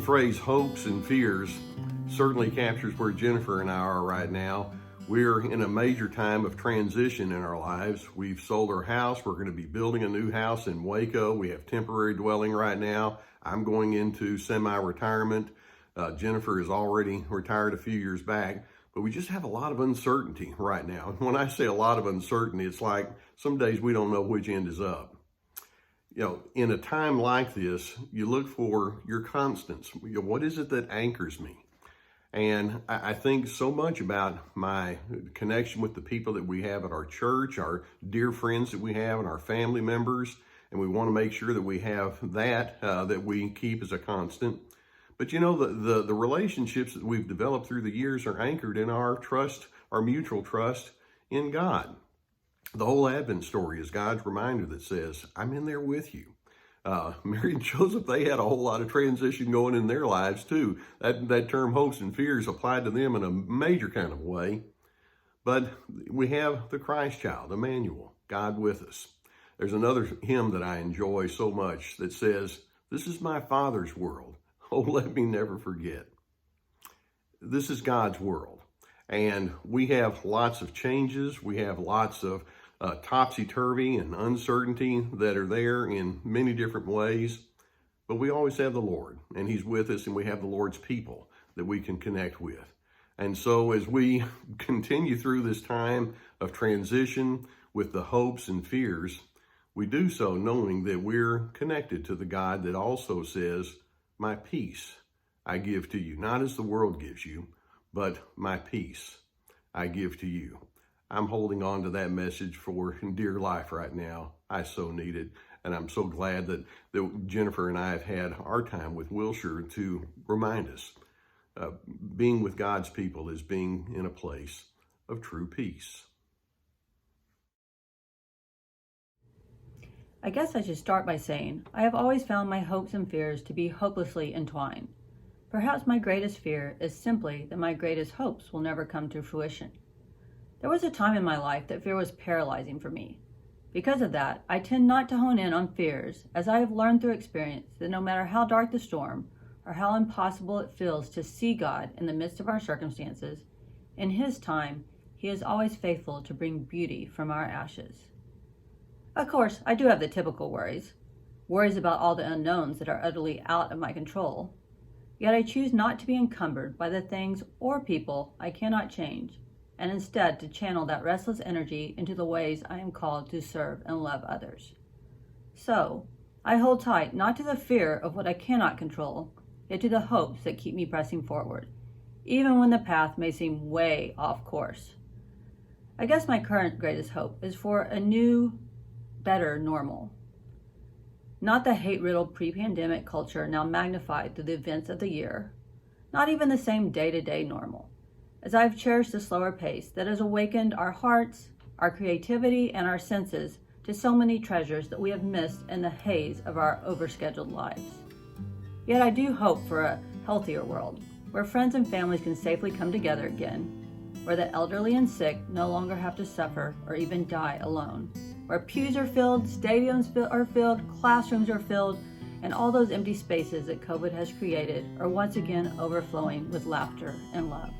phrase hopes and fears certainly captures where Jennifer and I are right now. We're in a major time of transition in our lives. We've sold our house. We're going to be building a new house in Waco. We have temporary dwelling right now. I'm going into semi-retirement. Jennifer is already retired a few years back, but we just have a lot of uncertainty right now. And when I say a lot of uncertainty, it's like some days we don't know which end is up. You know, in a time like this, you look for your constants. What is it that anchors me? And I think so much about my connection with the people that we have at our church, our dear friends that we have, and our family members. And we want to make sure that we have that we keep as a constant. But you know, the relationships that we've developed through the years are anchored in our trust, our mutual trust in God. The whole Advent story is God's reminder that says, I'm in there with you. Mary and Joseph, they had a whole lot of transition going in their lives too. That term hopes and fears applied to them in a major kind of way. But we have the Christ child, Emmanuel, God with us. There's another hymn that I enjoy so much that says, this is my Father's world. Oh, let me never forget. This is God's world. And we have lots of changes. We have lots of topsy-turvy and uncertainty that are there in many different ways. But we always have the Lord, and He's with us, and we have the Lord's people that we can connect with. And so as we continue through this time of transition with the hopes and fears, we do so knowing that we're connected to the God that also says, my peace I give to you, not as the world gives you, but my peace I give to you. I'm holding on to that message for dear life right now. I so need it. And I'm so glad that Jennifer and I have had our time with Wilshire to remind us being with God's people is being in a place of true peace. I guess I should start by saying I have always found my hopes and fears to be hopelessly entwined. Perhaps my greatest fear is simply that my greatest hopes will never come to fruition. There was a time in my life that fear was paralyzing for me. Because of that, I tend not to hone in on fears, as I have learned through experience that no matter how dark the storm or how impossible it feels to see God in the midst of our circumstances, in His time, He is always faithful to bring beauty from our ashes. Of course, I do have the typical worries about all the unknowns that are utterly out of my control. Yet I choose not to be encumbered by the things or people I cannot change, and instead to channel that restless energy into the ways I am called to serve and love others. So, I hold tight not to the fear of what I cannot control, yet to the hopes that keep me pressing forward, even when the path may seem way off course. I guess my current greatest hope is for a new, better normal. Not the hate-riddled pre-pandemic culture now magnified through the events of the year. Not even the same day-to-day normal, as I have cherished the slower pace that has awakened our hearts, our creativity, and our senses to so many treasures that we have missed in the haze of our overscheduled lives. Yet I do hope for a healthier world, where friends and families can safely come together again, where the elderly and sick no longer have to suffer or even die alone, where pews are filled, stadiums are filled, classrooms are filled, and all those empty spaces that COVID has created are once again overflowing with laughter and love.